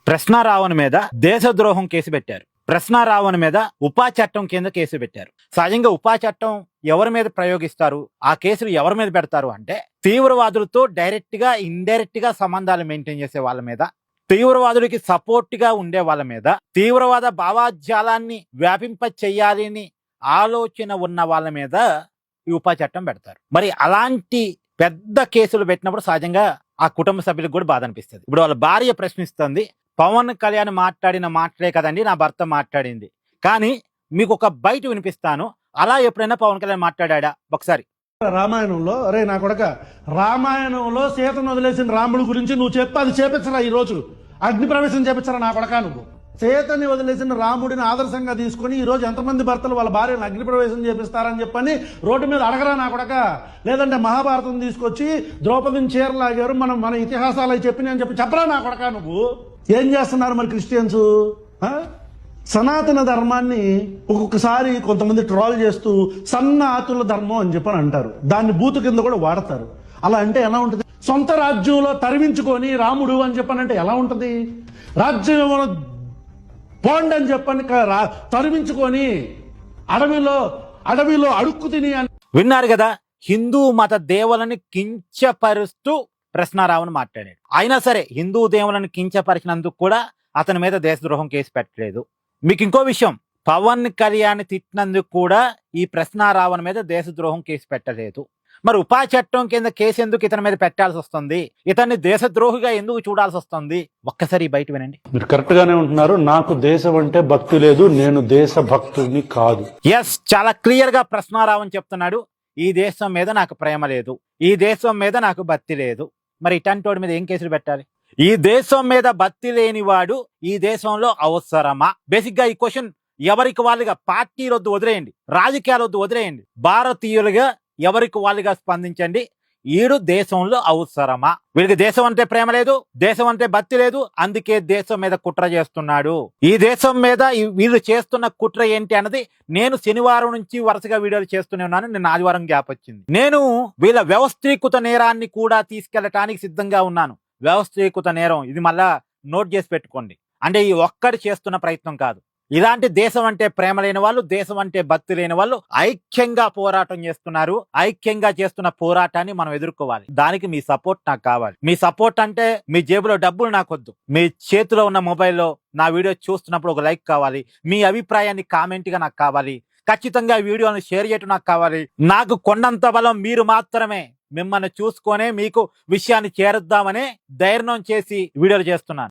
ప్రశ్నారావణ మీద దేశద్రోహం కేసు పెట్టారు. ప్రశ్నారావణ మీద ఉపా చట్టం కింద కేసు పెట్టారు. సహజంగా ఉపా చట్టం ఎవరి మీద ప్రయోగిస్తారు, ఆ కేసులు ఎవరి మీద పెడతారు అంటే తీవ్రవాదులతో డైరెక్ట్ గా ఇండైరెక్ట్ గా సంబంధాలు మెయింటైన్ చేసే వాళ్ళ మీద, తీవ్రవాదులకి సపోర్ట్ గా ఉండే వాళ్ళ మీద, తీవ్రవాద భావాజాలాన్ని వ్యాపింప చెయ్యాలని ఆలోచన ఉన్న వాళ్ళ మీద ఈ ఉపా చట్టం పెడతారు. మరి అలాంటి పెద్ద కేసులు పెట్టినప్పుడు సహజంగా ఆ కుటుంబ సభ్యులకు కూడా బాధ అనిపిస్తుంది. ఇప్పుడు వాళ్ళ భార్య ప్రశ్నిస్తుంది, పవన్ కళ్యాణ్ మాట్లాడిన మాటలే కదండి నా భర్త మాట్లాడింది, కానీ మీకు ఒక బయట వినిపిస్తాను, అలా ఎప్పుడైనా పవన్ కళ్యాణ్ మాట్లాడా ఒకసారి? రామాయణంలో అరే నా కొడక, రామాయణంలో సీతను వదిలేసిన రాముడి గురించి నువ్వు చెప్పి అది చేపించరా, ఈ రోజు అగ్ని ప్రవేశం చేపించరా నా కొడక. నువ్వు సీతని వదిలేసిన రాముడిని ఆదర్శంగా తీసుకుని ఈ రోజు ఎంతమంది భర్తలు వాళ్ళ భార్యను అగ్ని ప్రవేశం చేపిస్తారని చెప్పని రోడ్డు మీద అడగరా నా కొడక. లేదంటే మహాభారతం తీసుకొచ్చి ద్రౌపదిని చీరలాగారు, మన ఇతిహాసాలు అవి చెప్పిన అని చెప్పరా నా కొడక. నువ్వు ఏం చేస్తున్నారు మరి క్రిస్టియన్స్? సనాతన ధర్మాన్ని ఒక్కొక్కసారి కొంతమంది ట్రోల్ చేస్తూ సన్నాతుల ధర్మం అని చెప్పని అంటారు, దాన్ని బూతు కింద కూడా వాడతారు. అలా అంటే ఎలా ఉంటుంది? సొంత రాజ్యంలో తరిమించుకొని రాముడు అని చెప్పనంటే ఎలా ఉంటుంది? రాజ్యం పోండి అని చెప్పని తరిమించుకొని అడవిలో అడుక్కు తిని అని విన్నారు కదా. హిందూ మత దేవులను కించపరుస్తూ ప్రశ్నారావణ మాట్లాడాడు. అయినా సరే హిందూ దేవులను కించపరిచినందుకు కూడా అతని మీద దేశద్రోహం కేసు పెట్టలేదు. మీకు ఇంకో విషయం, పవన్ కళ్యాణ్ తిట్టినందుకు కూడా ఈ ప్రశ్నారావణ మీద దేశద్రోహం కేసు పెట్టలేదు. మరి ఉపా చట్టం కింద కేసు ఎందుకు ఇతని మీద పెట్టాల్సి వస్తుంది? ఇతన్ని దేశద్రోహిగా ఎందుకు చూడాల్సి వస్తుంది? ఒక్కసారి బయట వినండి. మీరు కరెక్ట్ గానే ఉంటున్నారు. నాకు దేశం అంటే భక్తి లేదు, నేను దేశ భక్తుడిని కాదు. ఎస్, చాలా క్లియర్ గా ప్రశ్నారావణ చెప్తున్నాడు, ఈ దేశం మీద నాకు ప్రేమ లేదు, ఈ దేశం మీద నాకు భక్తి లేదు. మరి ఇటంటోడి మీద ఏం కేసులు పెట్టాలి? ఈ దేశం మీద భక్తి లేనివాడు ఈ దేశంలో అవసరమా? బేసిక్ గా ఈ క్వశ్చన్ ఎవరికి వాళ్ళుగా, పార్టీలొద్దు వదిలేయండి, రాజకీయాలొద్దు వదిలేయండి, భారతీయులుగా ఎవరికి వాళ్ళుగా స్పందించండి. ఈడు దేశంలో అవసరమా? వీళ్ళకి దేశం అంటే ప్రేమ లేదు, దేశం అంటే భక్తి లేదు, అందుకే దేశం మీద కుట్ర చేస్తున్నాడు. ఈ దేశం మీద వీళ్ళు చేస్తున్న కుట్ర ఏంటి అన్నది నేను శనివారం నుంచి వరుసగా వీడియోలు చేస్తూనే ఉన్నాను. నేను ఆదివారం గ్యాప్ వచ్చింది. నేను వీళ్ళ వ్యవస్థీకృత నేరాన్ని కూడా తీసుకెళ్లటానికి సిద్ధంగా ఉన్నాను. వ్యవస్థీకృత నేరం, ఇది మళ్ళా నోట్ చేసి పెట్టుకోండి. అంటే ఈ ఒక్కడి చేస్తున్న ప్రయత్నం కాదు. ఇలాంటి దేశం అంటే ప్రేమ లేని వాళ్ళు, దేశం అంటే భక్తి లేని వాళ్ళు ఐక్యంగా పోరాటం చేస్తున్నారు. ఐక్యంగా చేస్తున్న పోరాటాన్ని మనం ఎదుర్కోవాలి. దానికి మీ సపోర్ట్ నాకు కావాలి. మీ సపోర్ట్ అంటే మీ జేబులో డబ్బులు నాకొద్దు, మీ చేతిలో ఉన్న మొబైల్లో నా వీడియో చూస్తున్నప్పుడు ఒక లైక్ కావాలి, మీ అభిప్రాయాన్ని కామెంట్ గా నాకు కావాలి, ఖచ్చితంగా వీడియోని షేర్ చేయటం నాకు కావాలి. నాకు కొండంత బలం మీరు మాత్రమే. మిమ్మల్ని చూసుకొనే మీకు విషయాన్ని చేరుద్దామనే ధైర్యం చేసి వీడియోలు చేస్తున్నాను.